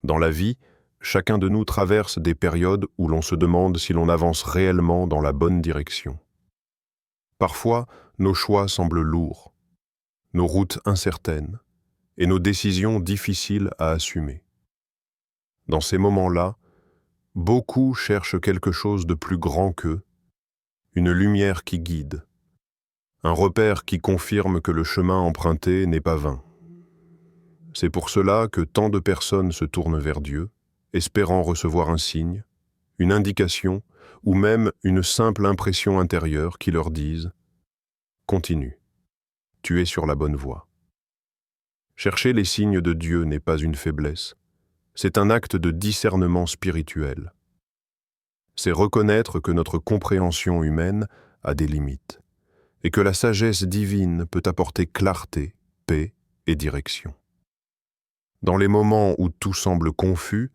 Dans la vie, chacun de nous traverse des périodes où l'on se demande si l'on avance réellement dans la bonne direction. Parfois, nos choix semblent lourds, nos routes incertaines et nos décisions difficiles à assumer. Dans ces moments-là, beaucoup cherchent quelque chose de plus grand qu'eux, une lumière qui guide, un repère qui confirme que le chemin emprunté n'est pas vain. C'est pour cela que tant de personnes se tournent vers Dieu, espérant recevoir un signe, une indication ou même une simple impression intérieure qui leur dise « Continue, tu es sur la bonne voie ». Chercher les signes de Dieu n'est pas une faiblesse, c'est un acte de discernement spirituel. C'est reconnaître que notre compréhension humaine a des limites et que la sagesse divine peut apporter clarté, paix et direction. Dans les moments où tout semble confus,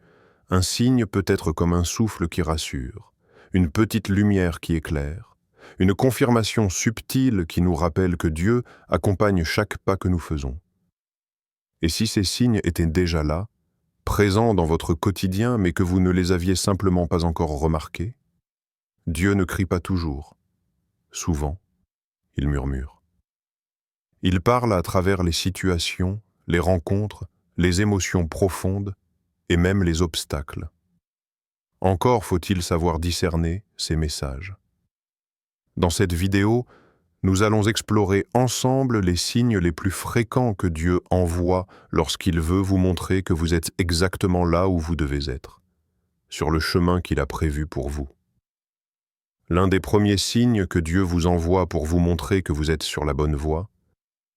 un signe peut être comme un souffle qui rassure, une petite lumière qui éclaire, une confirmation subtile qui nous rappelle que Dieu accompagne chaque pas que nous faisons. Et si ces signes étaient déjà là, présents dans votre quotidien mais que vous ne les aviez simplement pas encore remarqués, Dieu ne crie pas toujours. Souvent, il murmure. Il parle à travers les situations, les rencontres, les émotions profondes et même les obstacles. Encore faut-il savoir discerner ces messages. Dans cette vidéo, nous allons explorer ensemble les signes les plus fréquents que Dieu envoie lorsqu'il veut vous montrer que vous êtes exactement là où vous devez être, sur le chemin qu'il a prévu pour vous. L'un des premiers signes que Dieu vous envoie pour vous montrer que vous êtes sur la bonne voie,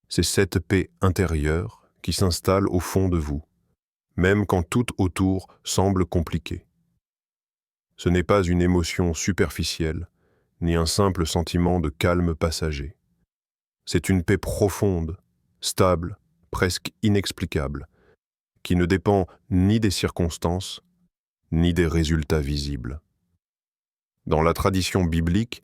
c'est cette paix intérieure qui s'installe au fond de vous, même quand tout autour semble compliqué. Ce n'est pas une émotion superficielle, ni un simple sentiment de calme passager. C'est une paix profonde, stable, presque inexplicable, qui ne dépend ni des circonstances, ni des résultats visibles. Dans la tradition biblique,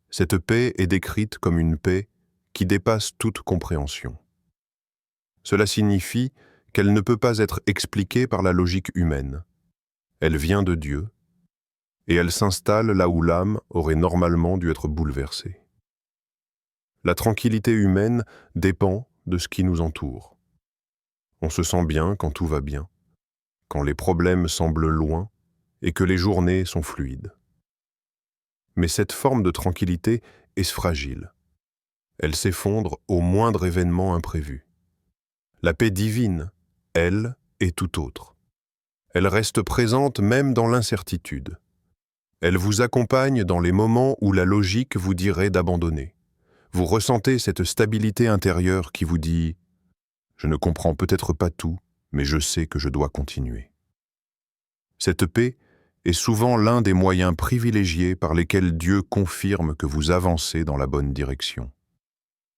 cette paix est décrite comme une paix qui dépasse toute compréhension. Cela signifie qu'elle ne peut pas être expliquée par la logique humaine. Elle vient de Dieu, et elle s'installe là où l'âme aurait normalement dû être bouleversée. La tranquillité humaine dépend de ce qui nous entoure. On se sent bien quand tout va bien, quand les problèmes semblent loin et que les journées sont fluides. Mais cette forme de tranquillité est fragile. Elle s'effondre au moindre événement imprévu. La paix divine, elle, est tout autre. Elle reste présente même dans l'incertitude. Elle vous accompagne dans les moments où la logique vous dirait d'abandonner. Vous ressentez cette stabilité intérieure qui vous dit « Je ne comprends peut-être pas tout, mais je sais que je dois continuer ». Cette paix est souvent l'un des moyens privilégiés par lesquels Dieu confirme que vous avancez dans la bonne direction.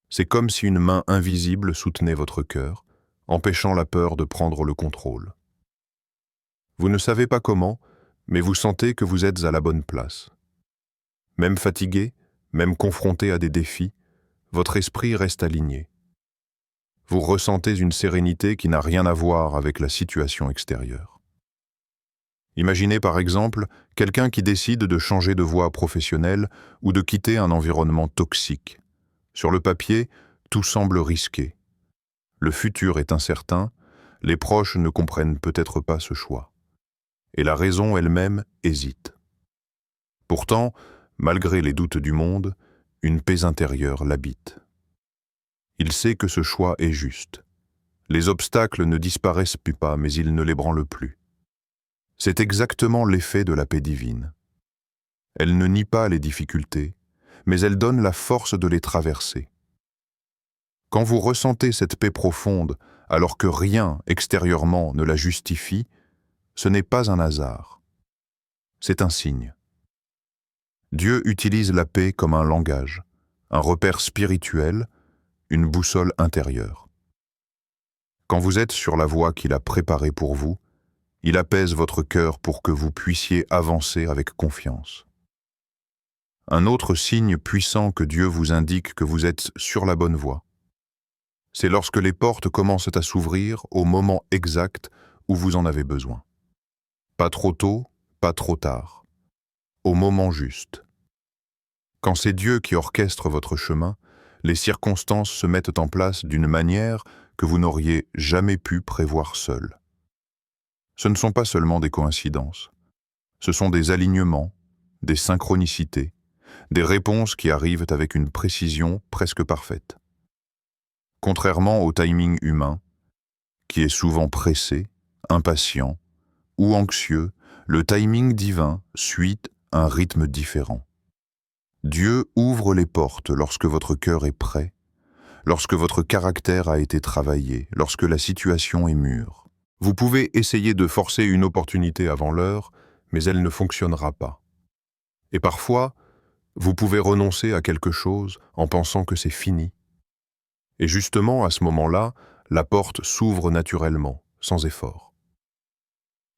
C'est comme si une main invisible soutenait votre cœur, empêchant la peur de prendre le contrôle. Vous ne savez pas comment, mais vous sentez que vous êtes à la bonne place. Même fatigué, même confronté à des défis, votre esprit reste aligné. Vous ressentez une sérénité qui n'a rien à voir avec la situation extérieure. Imaginez par exemple quelqu'un qui décide de changer de voie professionnelle ou de quitter un environnement toxique. Sur le papier, tout semble risqué. Le futur est incertain, les proches ne comprennent peut-être pas ce choix. Et la raison elle-même hésite. Pourtant, malgré les doutes du monde, une paix intérieure l'habite. Il sait que ce choix est juste. Les obstacles ne disparaissent plus pas, mais ils ne l'ébranlent plus. C'est exactement l'effet de la paix divine. Elle ne nie pas les difficultés, mais elle donne la force de les traverser. Quand vous ressentez cette paix profonde, alors que rien extérieurement ne la justifie, ce n'est pas un hasard. C'est un signe. Dieu utilise la paix comme un langage, un repère spirituel, une boussole intérieure. Quand vous êtes sur la voie qu'il a préparée pour vous, il apaise votre cœur pour que vous puissiez avancer avec confiance. Un autre signe puissant que Dieu vous indique que vous êtes sur la bonne voie, c'est lorsque les portes commencent à s'ouvrir au moment exact où vous en avez besoin. Pas trop tôt, pas trop tard. Au moment juste. Quand c'est Dieu qui orchestre votre chemin, les circonstances se mettent en place d'une manière que vous n'auriez jamais pu prévoir seul. Ce ne sont pas seulement des coïncidences. Ce sont des alignements, des synchronicités, des réponses qui arrivent avec une précision presque parfaite. Contrairement au timing humain, qui est souvent pressé, impatient ou anxieux, le timing divin suit un rythme différent. Dieu ouvre les portes lorsque votre cœur est prêt, lorsque votre caractère a été travaillé, lorsque la situation est mûre. Vous pouvez essayer de forcer une opportunité avant l'heure, mais elle ne fonctionnera pas. Et parfois, vous pouvez renoncer à quelque chose en pensant que c'est fini. Et justement, à ce moment-là, la porte s'ouvre naturellement, sans effort.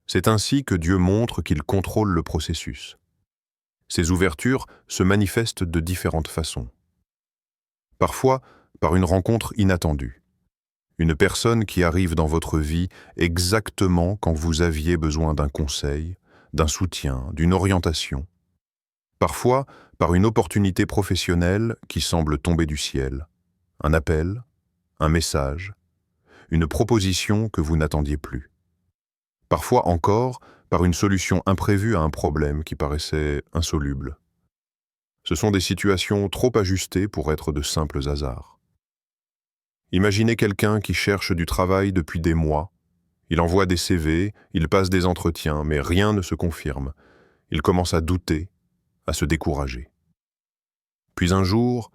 C'est ainsi que Dieu montre qu'il contrôle le processus. Ces ouvertures se manifestent de différentes façons. Parfois, par une rencontre inattendue. Une personne qui arrive dans votre vie exactement quand vous aviez besoin d'un conseil, d'un soutien, d'une orientation. Parfois, par une opportunité professionnelle qui semble tomber du ciel. Un appel, un message, une proposition que vous n'attendiez plus. Parfois encore, par une solution imprévue à un problème qui paraissait insoluble. Ce sont des situations trop ajustées pour être de simples hasards. Imaginez quelqu'un qui cherche du travail depuis des mois. Il envoie des CV, il passe des entretiens, mais rien ne se confirme. Il commence à douter, à se décourager. Puis un jour,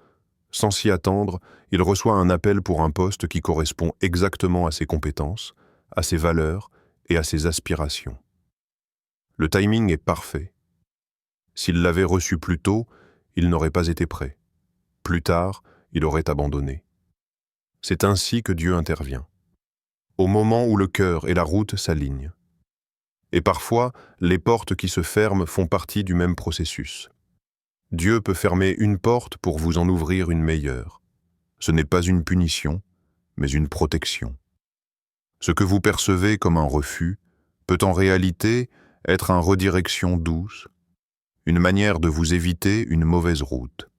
sans s'y attendre, il reçoit un appel pour un poste qui correspond exactement à ses compétences, à ses valeurs et à ses aspirations. Le timing est parfait. S'il l'avait reçu plus tôt, il n'aurait pas été prêt. Plus tard, il aurait abandonné. C'est ainsi que Dieu intervient, au moment où le cœur et la route s'alignent. Et parfois, les portes qui se ferment font partie du même processus. Dieu peut fermer une porte pour vous en ouvrir une meilleure. Ce n'est pas une punition, mais une protection. Ce que vous percevez comme un refus peut en réalité être une redirection douce, une manière de vous éviter une mauvaise route.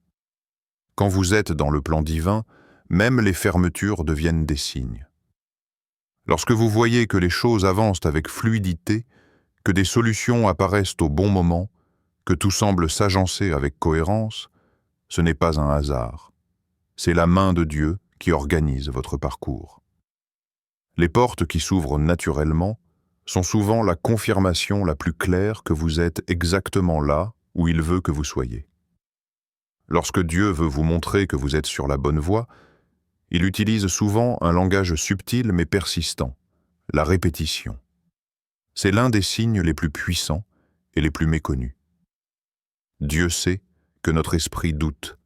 Quand vous êtes dans le plan divin, même les fermetures deviennent des signes. Lorsque vous voyez que les choses avancent avec fluidité, que des solutions apparaissent au bon moment, que tout semble s'agencer avec cohérence, ce n'est pas un hasard. C'est la main de Dieu qui organise votre parcours. Les portes qui s'ouvrent naturellement sont souvent la confirmation la plus claire que vous êtes exactement là où il veut que vous soyez. Lorsque Dieu veut vous montrer que vous êtes sur la bonne voie, il utilise souvent un langage subtil mais persistant, la répétition. C'est l'un des signes les plus puissants et les plus méconnus. Dieu sait que notre esprit doute,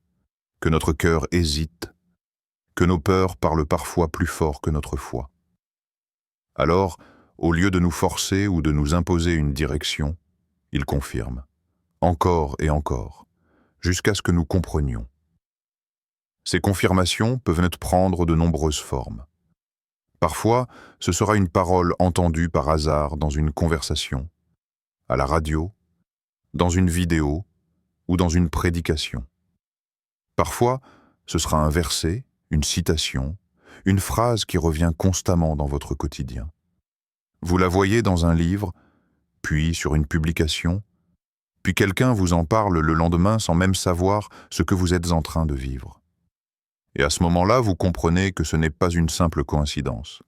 que notre cœur hésite, que nos peurs parlent parfois plus fort que notre foi. Alors, au lieu de nous forcer ou de nous imposer une direction, il confirme, encore et encore, jusqu'à ce que nous comprenions. Ces confirmations peuvent prendre de nombreuses formes. Parfois, ce sera une parole entendue par hasard dans une conversation, à la radio, dans une vidéo ou dans une prédication. Parfois, ce sera un verset, une citation, une phrase qui revient constamment dans votre quotidien. Vous la voyez dans un livre, puis sur une publication, puis quelqu'un vous en parle le lendemain sans même savoir ce que vous êtes en train de vivre. Et à ce moment-là, vous comprenez que ce n'est pas une simple coïncidence.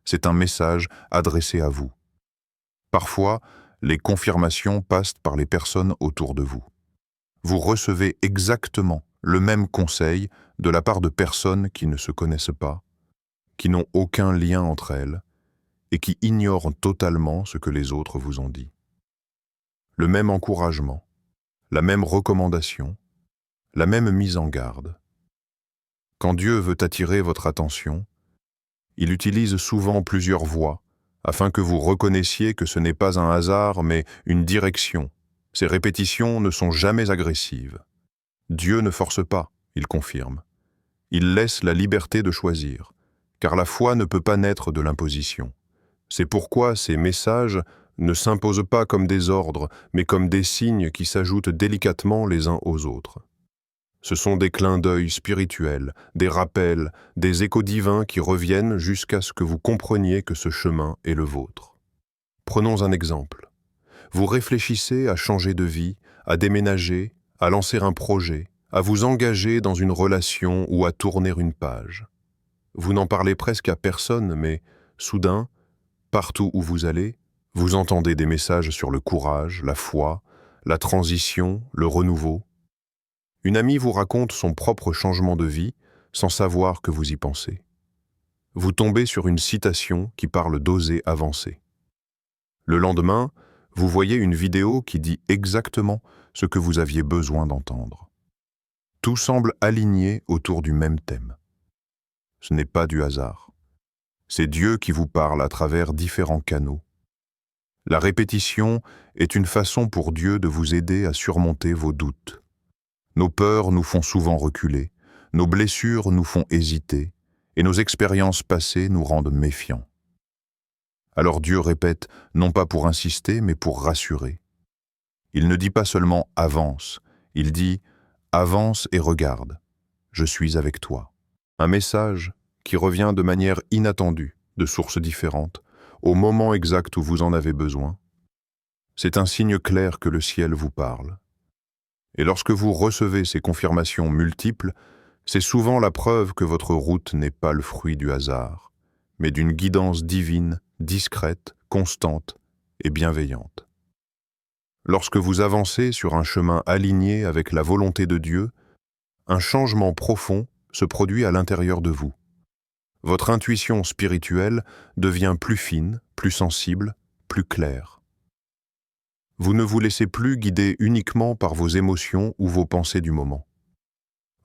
C'est un message adressé à vous. Parfois, les confirmations passent par les personnes autour de vous. Vous recevez exactement le même conseil de la part de personnes qui ne se connaissent pas, qui n'ont aucun lien entre elles et qui ignorent totalement ce que les autres vous ont dit. Le même encouragement, la même recommandation, la même mise en garde. Quand Dieu veut attirer votre attention, il utilise souvent plusieurs voies afin que vous reconnaissiez que ce n'est pas un hasard mais une direction. Ces répétitions ne sont jamais agressives. Dieu ne force pas, il confirme. Il laisse la liberté de choisir, car la foi ne peut pas naître de l'imposition. C'est pourquoi ces messages ne s'imposent pas comme des ordres, mais comme des signes qui s'ajoutent délicatement les uns aux autres. Ce sont des clins d'œil spirituels, des rappels, des échos divins qui reviennent jusqu'à ce que vous compreniez que ce chemin est le vôtre. Prenons un exemple. Vous réfléchissez à changer de vie, à déménager, à lancer un projet, à vous engager dans une relation ou à tourner une page. Vous n'en parlez presque à personne, mais soudain, partout où vous allez, vous entendez des messages sur le courage, la foi, la transition, le renouveau. Une amie vous raconte son propre changement de vie sans savoir que vous y pensez. Vous tombez sur une citation qui parle d'oser avancer. Le lendemain, vous voyez une vidéo qui dit exactement ce que vous aviez besoin d'entendre. Tout semble aligné autour du même thème. Ce n'est pas du hasard. C'est Dieu qui vous parle à travers différents canaux. La répétition est une façon pour Dieu de vous aider à surmonter vos doutes. Nos peurs nous font souvent reculer, nos blessures nous font hésiter, et nos expériences passées nous rendent méfiants. Alors Dieu répète, non pas pour insister, mais pour rassurer. Il ne dit pas seulement « avance », il dit « avance et regarde, je suis avec toi ». Un message qui revient de manière inattendue, de sources différentes, au moment exact où vous en avez besoin. C'est un signe clair que le ciel vous parle. Et lorsque vous recevez ces confirmations multiples, c'est souvent la preuve que votre route n'est pas le fruit du hasard, mais d'une guidance divine, discrète, constante et bienveillante. Lorsque vous avancez sur un chemin aligné avec la volonté de Dieu, un changement profond se produit à l'intérieur de vous. Votre intuition spirituelle devient plus fine, plus sensible, plus claire. Vous ne vous laissez plus guider uniquement par vos émotions ou vos pensées du moment.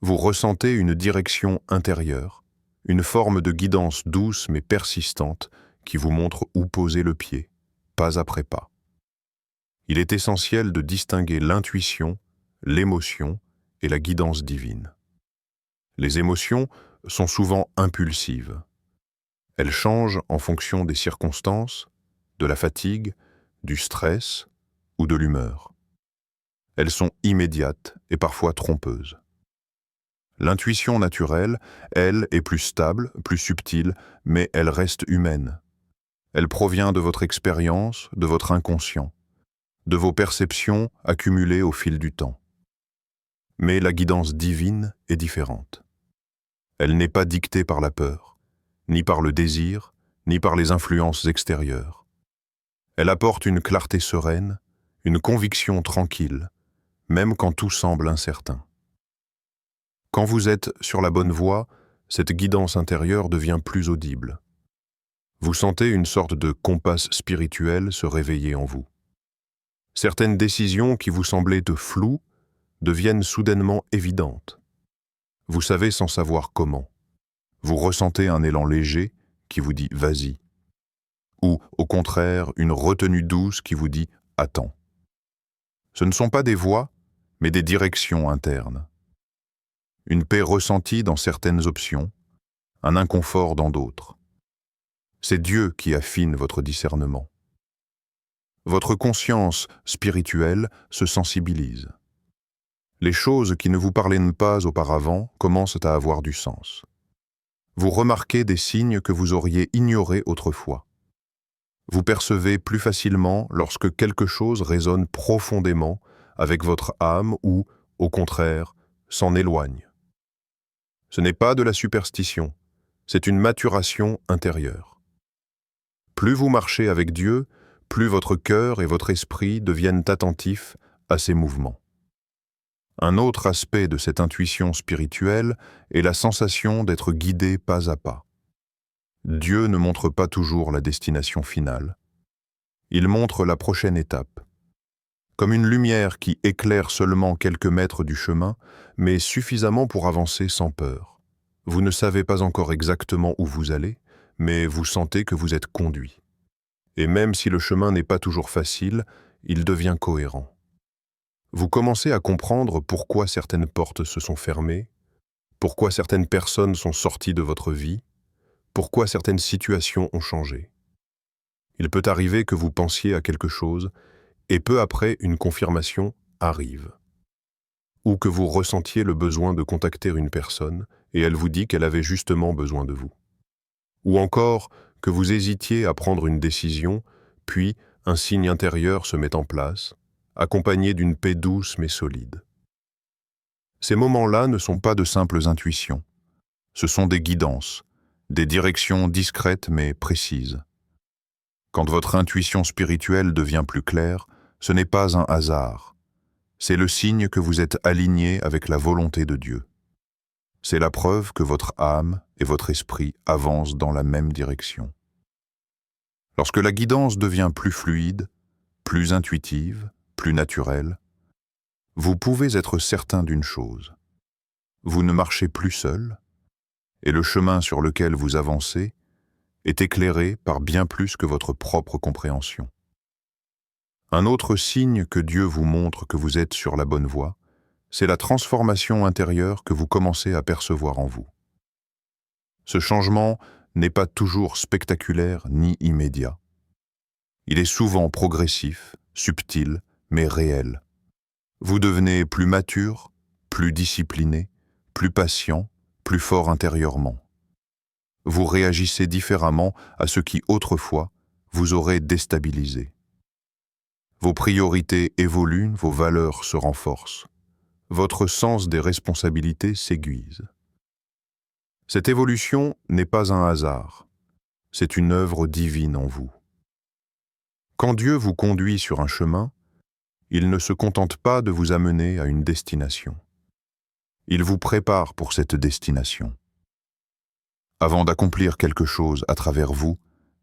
Vous ressentez une direction intérieure, une forme de guidance douce mais persistante qui vous montre où poser le pied, pas après pas. Il est essentiel de distinguer l'intuition, l'émotion et la guidance divine. Les émotions sont souvent impulsives. Elles changent en fonction des circonstances, de la fatigue, du stress ou de l'humeur. Elles sont immédiates et parfois trompeuses. L'intuition naturelle, elle, est plus stable, plus subtile, mais elle reste humaine. Elle provient de votre expérience, de votre inconscient, de vos perceptions accumulées au fil du temps. Mais la guidance divine est différente. Elle n'est pas dictée par la peur, ni par le désir, ni par les influences extérieures. Elle apporte une clarté sereine, une conviction tranquille, même quand tout semble incertain. Quand vous êtes sur la bonne voie, cette guidance intérieure devient plus audible. Vous sentez une sorte de compass spirituel se réveiller en vous. Certaines décisions qui vous semblaient floues deviennent soudainement évidentes. Vous savez sans savoir comment. Vous ressentez un élan léger qui vous dit « vas-y » ou, au contraire, une retenue douce qui vous dit « attends ». Ce ne sont pas des voies, mais des directions internes. Une paix ressentie dans certaines options, un inconfort dans d'autres. C'est Dieu qui affine votre discernement. Votre conscience spirituelle se sensibilise. Les choses qui ne vous parlaient pas auparavant commencent à avoir du sens. Vous remarquez des signes que vous auriez ignorés autrefois. Vous percevez plus facilement lorsque quelque chose résonne profondément avec votre âme ou, au contraire, s'en éloigne. Ce n'est pas de la superstition, c'est une maturation intérieure. Plus vous marchez avec Dieu, plus votre cœur et votre esprit deviennent attentifs à ses mouvements. Un autre aspect de cette intuition spirituelle est la sensation d'être guidé pas à pas. Dieu ne montre pas toujours la destination finale. Il montre la prochaine étape. Comme une lumière qui éclaire seulement quelques mètres du chemin, mais suffisamment pour avancer sans peur. Vous ne savez pas encore exactement où vous allez, mais vous sentez que vous êtes conduit. Et même si le chemin n'est pas toujours facile, il devient cohérent. Vous commencez à comprendre pourquoi certaines portes se sont fermées, pourquoi certaines personnes sont sorties de votre vie, pourquoi certaines situations ont changé. Il peut arriver que vous pensiez à quelque chose et peu après une confirmation arrive. Ou que vous ressentiez le besoin de contacter une personne et elle vous dit qu'elle avait justement besoin de vous. Ou encore que vous hésitiez à prendre une décision, puis un signe intérieur se met en place, accompagné d'une paix douce mais solide. Ces moments-là ne sont pas de simples intuitions. Ce sont des guidances, des directions discrètes mais précises. Quand votre intuition spirituelle devient plus claire, ce n'est pas un hasard. C'est le signe que vous êtes aligné avec la volonté de Dieu. C'est la preuve que votre âme et votre esprit avancent dans la même direction. Lorsque la guidance devient plus fluide, plus intuitive, plus naturelle, vous pouvez être certain d'une chose. Vous ne marchez plus seul, et le chemin sur lequel vous avancez est éclairé par bien plus que votre propre compréhension. Un autre signe que Dieu vous montre que vous êtes sur la bonne voie, c'est la transformation intérieure que vous commencez à percevoir en vous. Ce changement n'est pas toujours spectaculaire ni immédiat. Il est souvent progressif, subtil, mais réel. Vous devenez plus mature, plus discipliné, plus patient, plus fort intérieurement. Vous réagissez différemment à ce qui autrefois vous aurait déstabilisé. Vos priorités évoluent, vos valeurs se renforcent. Votre sens des responsabilités s'aiguise. Cette évolution n'est pas un hasard, c'est une œuvre divine en vous. Quand Dieu vous conduit sur un chemin, il ne se contente pas de vous amener à une destination. Il vous prépare pour cette destination. Avant d'accomplir quelque chose à travers vous,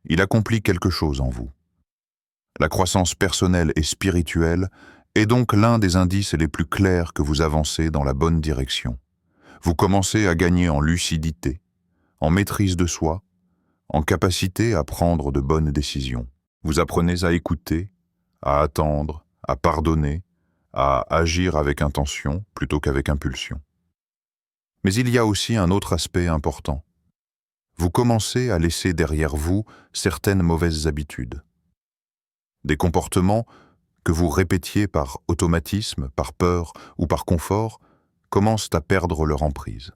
il accomplit quelque chose en vous. La croissance personnelle et spirituelle est donc l'un des indices les plus clairs que vous avancez dans la bonne direction. Vous commencez à gagner en lucidité, en maîtrise de soi, en capacité à prendre de bonnes décisions. Vous apprenez à écouter, à attendre, à pardonner, à agir avec intention plutôt qu'avec impulsion. Mais il y a aussi un autre aspect important. Vous commencez à laisser derrière vous certaines mauvaises habitudes. Des comportements que vous répétiez par automatisme, par peur ou par confort, commencent à perdre leur emprise.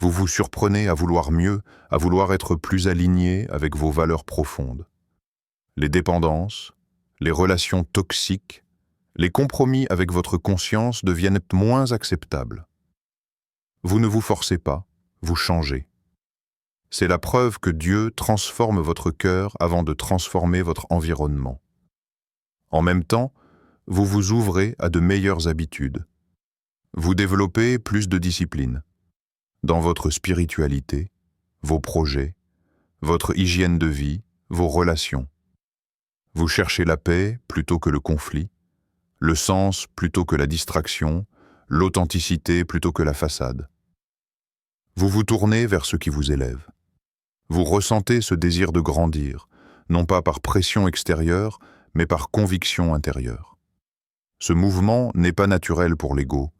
Vous vous surprenez à vouloir mieux, à vouloir être plus aligné avec vos valeurs profondes. Les dépendances, les relations toxiques, les compromis avec votre conscience deviennent moins acceptables. Vous ne vous forcez pas, vous changez. C'est la preuve que Dieu transforme votre cœur avant de transformer votre environnement. En même temps, vous vous ouvrez à de meilleures habitudes. Vous développez plus de discipline dans votre spiritualité, vos projets, votre hygiène de vie, vos relations. Vous cherchez la paix plutôt que le conflit, le sens plutôt que la distraction, l'authenticité plutôt que la façade. Vous vous tournez vers ce qui vous élève. Vous ressentez ce désir de grandir, non pas par pression extérieure, mais par conviction intérieure. Ce mouvement n'est pas naturel pour l'ego,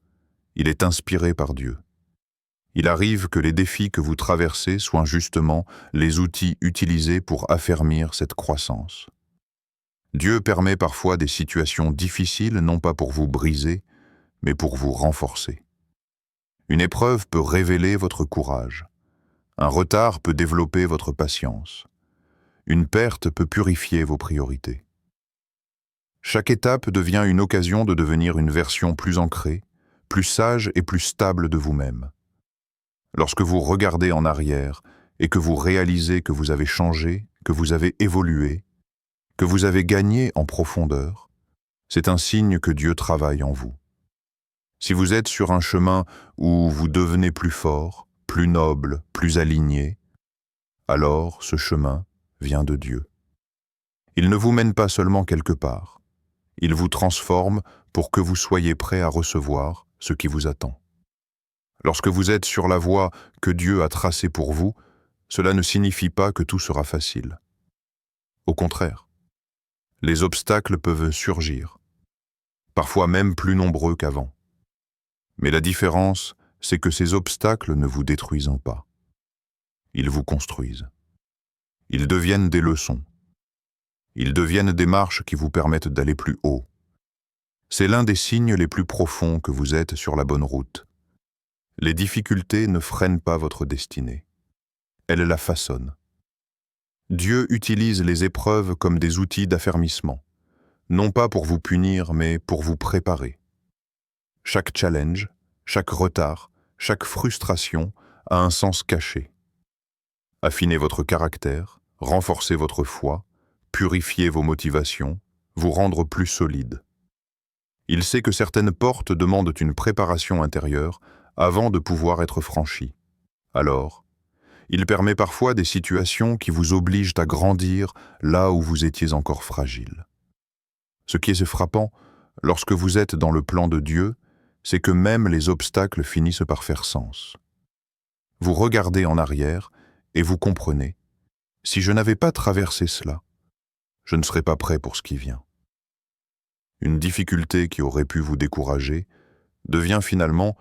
il est inspiré par Dieu. Il arrive que les défis que vous traversez soient justement les outils utilisés pour affermir cette croissance. Dieu permet parfois des situations difficiles, non pas pour vous briser, mais pour vous renforcer. Une épreuve peut révéler votre courage. Un retard peut développer votre patience. Une perte peut purifier vos priorités. Chaque étape devient une occasion de devenir une version plus ancrée, plus sage et plus stable de vous-même. Lorsque vous regardez en arrière et que vous réalisez que vous avez changé, que vous avez évolué, que vous avez gagné en profondeur, c'est un signe que Dieu travaille en vous. Si vous êtes sur un chemin où vous devenez plus fort, plus noble, plus aligné, alors ce chemin vient de Dieu. Il ne vous mène pas seulement quelque part, il vous transforme pour que vous soyez prêt à recevoir ce qui vous attend. Lorsque vous êtes sur la voie que Dieu a tracée pour vous, cela ne signifie pas que tout sera facile. Au contraire, les obstacles peuvent surgir, parfois même plus nombreux qu'avant. Mais la différence, c'est que ces obstacles ne vous détruisent pas. Ils vous construisent. Ils deviennent des leçons, Ils deviennent des marches qui vous permettent d'aller plus haut. C'est l'un des signes les plus profonds que vous êtes sur la bonne route. Les difficultés ne freinent pas votre destinée. Elles la façonnent. Dieu utilise les épreuves comme des outils d'affermissement, non pas pour vous punir, mais pour vous préparer. Chaque challenge, chaque retard, chaque frustration a un sens caché. Affinez votre caractère, renforcez votre foi, purifiez vos motivations, vous rendre plus solide. Il sait que certaines portes demandent une préparation intérieure avant de pouvoir être franchies. Alors, il permet parfois des situations qui vous obligent à grandir là où vous étiez encore fragile. Ce qui est frappant, lorsque vous êtes dans le plan de Dieu, c'est que même les obstacles finissent par faire sens. Vous regardez en arrière et vous comprenez, si je n'avais pas traversé cela, je ne serais pas prêt pour ce qui vient. Une difficulté qui aurait pu vous décourager devient finalement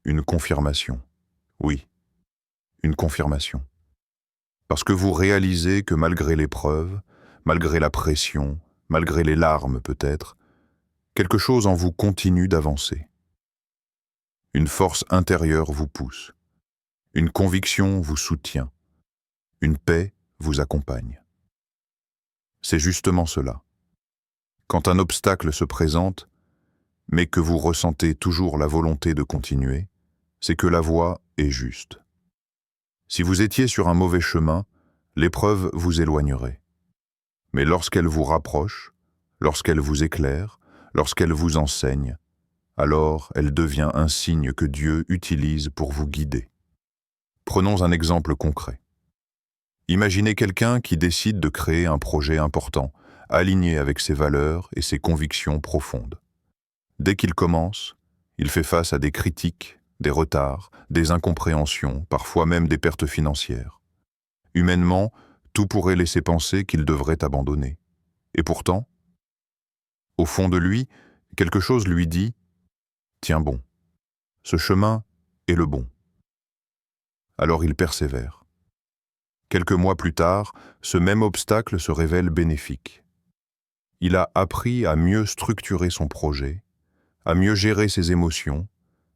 une confirmation. Oui, une confirmation. Parce que vous réalisez que malgré l'épreuve, malgré la pression, malgré les larmes peut-être, quelque chose en vous continue d'avancer. Une force intérieure vous pousse. Une conviction vous soutient. Une paix vous accompagne. C'est justement cela. Quand un obstacle se présente, mais que vous ressentez toujours la volonté de continuer, c'est que la voie est juste. Si vous étiez sur un mauvais chemin, l'épreuve vous éloignerait. Mais lorsqu'elle vous rapproche, lorsqu'elle vous éclaire, lorsqu'elle vous enseigne, alors elle devient un signe que Dieu utilise pour vous guider. Prenons un exemple concret. Imaginez quelqu'un qui décide de créer un projet important, aligné avec ses valeurs et ses convictions profondes. Dès qu'il commence, il fait face à des critiques, des retards, des incompréhensions, parfois même des pertes financières. Humainement, tout pourrait laisser penser qu'il devrait abandonner. Et pourtant, au fond de lui, quelque chose lui dit « Tiens bon, ce chemin est le bon ». Alors il persévère. Quelques mois plus tard, ce même obstacle se révèle bénéfique. Il a appris à mieux structurer son projet, à mieux gérer ses émotions,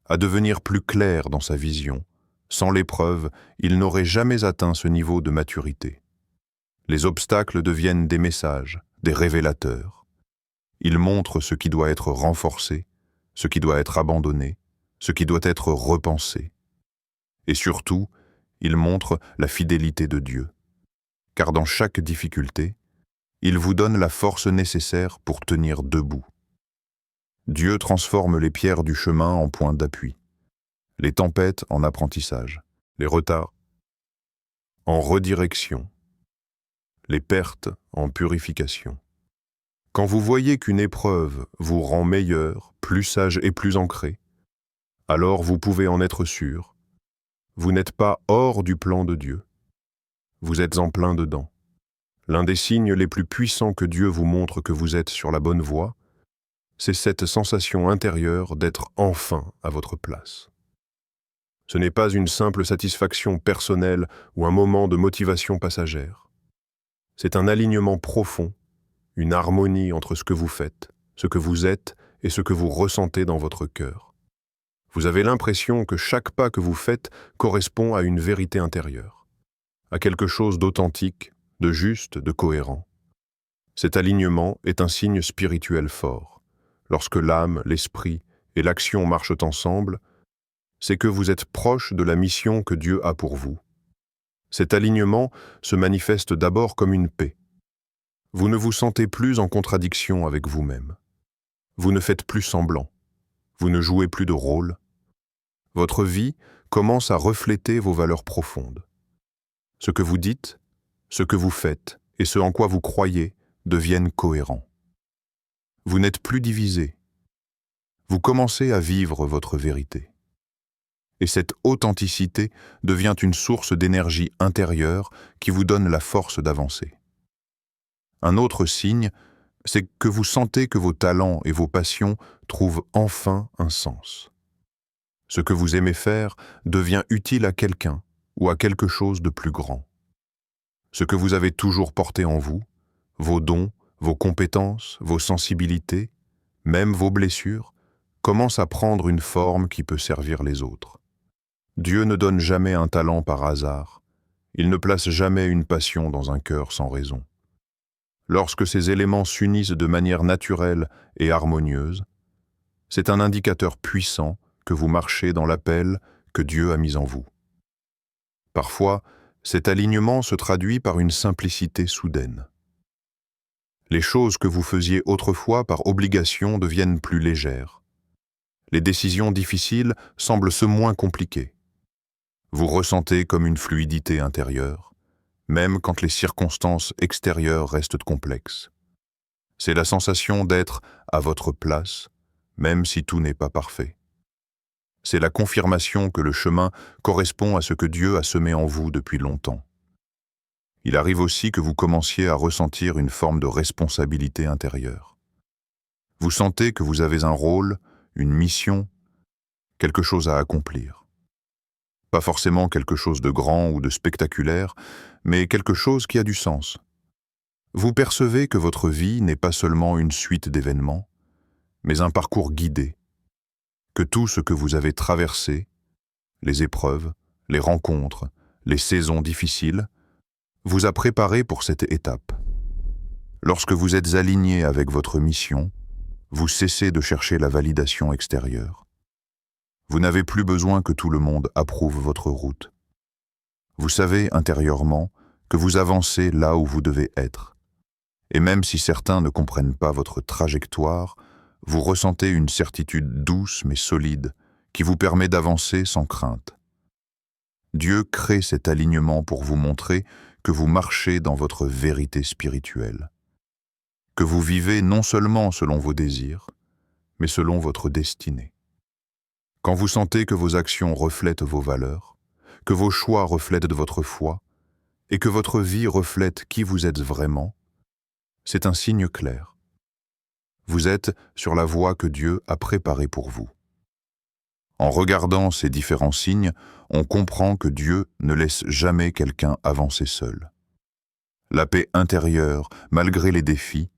à devenir plus clair dans sa vision. Sans l'épreuve, il n'aurait jamais atteint ce niveau de maturité. Les obstacles deviennent des messages, des révélateurs. Ils montrent ce qui doit être renforcé, ce qui doit être abandonné, ce qui doit être repensé. Et surtout, ils montrent la fidélité de Dieu. Car dans chaque difficulté, il vous donne la force nécessaire pour tenir debout. Dieu transforme les pierres du chemin en points d'appui, les tempêtes en apprentissage, les retards en redirection, les pertes en purification. Quand vous voyez qu'une épreuve vous rend meilleur, plus sage et plus ancré, alors vous pouvez en être sûr, vous n'êtes pas hors du plan de Dieu. Vous êtes en plein dedans. L'un des signes les plus puissants que Dieu vous montre que vous êtes sur la bonne voie, c'est cette sensation intérieure d'être enfin à votre place. Ce n'est pas une simple satisfaction personnelle ou un moment de motivation passagère. C'est un alignement profond, une harmonie entre ce que vous faites, ce que vous êtes et ce que vous ressentez dans votre cœur. Vous avez l'impression que chaque pas que vous faites correspond à une vérité intérieure, à quelque chose d'authentique, de juste, de cohérent. Cet alignement est un signe spirituel fort. Lorsque l'âme, l'esprit et l'action marchent ensemble, c'est que vous êtes proche de la mission que Dieu a pour vous. Cet alignement se manifeste d'abord comme une paix. Vous ne vous sentez plus en contradiction avec vous-même. Vous ne faites plus semblant. Vous ne jouez plus de rôle. Votre vie commence à refléter vos valeurs profondes. Ce que vous dites, ce que vous faites et ce en quoi vous croyez deviennent cohérents. Vous n'êtes plus divisé. Vous commencez à vivre votre vérité. Et cette authenticité devient une source d'énergie intérieure qui vous donne la force d'avancer. Un autre signe, c'est que vous sentez que vos talents et vos passions trouvent enfin un sens. Ce que vous aimez faire devient utile à quelqu'un ou à quelque chose de plus grand. Ce que vous avez toujours porté en vous, Vos dons, vos compétences, vos sensibilités, même vos blessures, commencent à prendre une forme qui peut servir les autres. Dieu ne donne jamais un talent par hasard. Il ne place jamais une passion dans un cœur sans raison. Lorsque ces éléments s'unissent de manière naturelle et harmonieuse, c'est un indicateur puissant que vous marchez dans l'appel que Dieu a mis en vous. Parfois, cet alignement se traduit par une simplicité soudaine. Les choses que vous faisiez autrefois par obligation deviennent plus légères. Les décisions difficiles semblent se moins compliquées. Vous ressentez comme une fluidité intérieure, même quand les circonstances extérieures restent complexes. C'est la sensation d'être à votre place, même si tout n'est pas parfait. C'est la confirmation que le chemin correspond à ce que Dieu a semé en vous depuis longtemps. Il arrive aussi que vous commenciez à ressentir une forme de responsabilité intérieure. Vous sentez que vous avez un rôle, une mission, quelque chose à accomplir. Pas forcément quelque chose de grand ou de spectaculaire, mais quelque chose qui a du sens. Vous percevez que votre vie n'est pas seulement une suite d'événements, mais un parcours guidé, que tout ce que vous avez traversé, les épreuves, les rencontres, les saisons difficiles, vous a préparé pour cette étape. Lorsque vous êtes aligné avec votre mission, vous cessez de chercher la validation extérieure. Vous n'avez plus besoin que tout le monde approuve votre route. Vous savez intérieurement que vous avancez là où vous devez être. Et même si certains ne comprennent pas votre trajectoire, vous ressentez une certitude douce mais solide qui vous permet d'avancer sans crainte. Dieu crée cet alignement pour vous montrer que vous marchez dans votre vérité spirituelle, que vous vivez non seulement selon vos désirs, mais selon votre destinée. Quand vous sentez que vos actions reflètent vos valeurs, que vos choix reflètent de votre foi, et que votre vie reflète qui vous êtes vraiment, c'est un signe clair. Vous êtes sur la voie que Dieu a préparée pour vous. En regardant ces différents signes, on comprend que Dieu ne laisse jamais quelqu'un avancer seul. La paix intérieure, malgré les défis,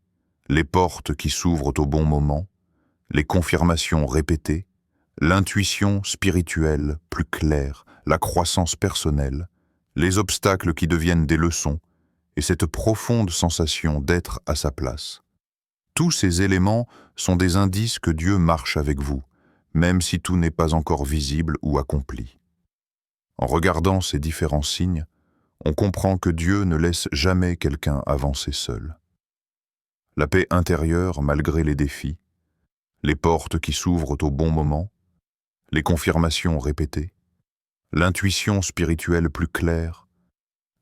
les portes qui s'ouvrent au bon moment, les confirmations répétées, l'intuition spirituelle plus claire, la croissance personnelle, les obstacles qui deviennent des leçons, et cette profonde sensation d'être à sa place. Tous ces éléments sont des indices que Dieu marche avec vous, même si tout n'est pas encore visible ou accompli. En regardant ces différents signes, on comprend que Dieu ne laisse jamais quelqu'un avancer seul. La paix intérieure malgré les défis, les portes qui s'ouvrent au bon moment, les confirmations répétées, l'intuition spirituelle plus claire,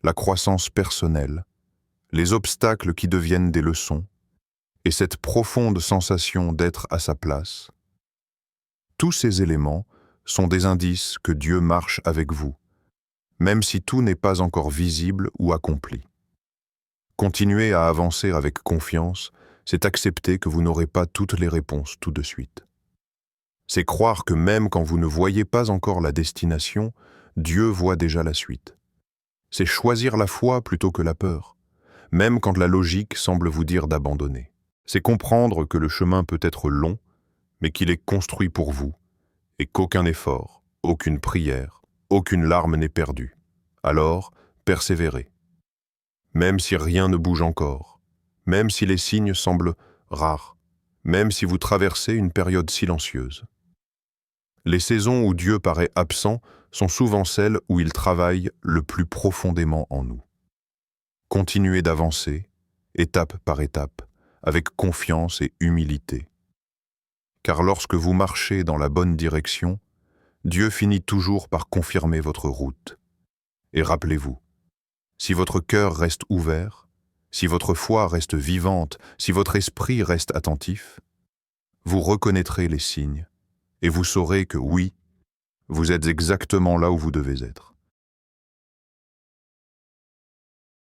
la croissance personnelle, les obstacles qui deviennent des leçons, et cette profonde sensation d'être à sa place, tous ces éléments sont des indices que Dieu marche avec vous, même si tout n'est pas encore visible ou accompli. Continuer à avancer avec confiance, c'est accepter que vous n'aurez pas toutes les réponses tout de suite. C'est croire que même quand vous ne voyez pas encore la destination, Dieu voit déjà la suite. C'est choisir la foi plutôt que la peur, même quand la logique semble vous dire d'abandonner. C'est comprendre que le chemin peut être long, mais qu'il est construit pour vous, et qu'aucun effort, aucune prière, aucune larme n'est perdue. Alors, persévérez. Même si rien ne bouge encore, même si les signes semblent rares, même si vous traversez une période silencieuse. Les saisons où Dieu paraît absent sont souvent celles où il travaille le plus profondément en nous. Continuez d'avancer, étape par étape, avec confiance et humilité. Car lorsque vous marchez dans la bonne direction, Dieu finit toujours par confirmer votre route. Et rappelez-vous, si votre cœur reste ouvert, si votre foi reste vivante, si votre esprit reste attentif, vous reconnaîtrez les signes et vous saurez que oui, vous êtes exactement là où vous devez être.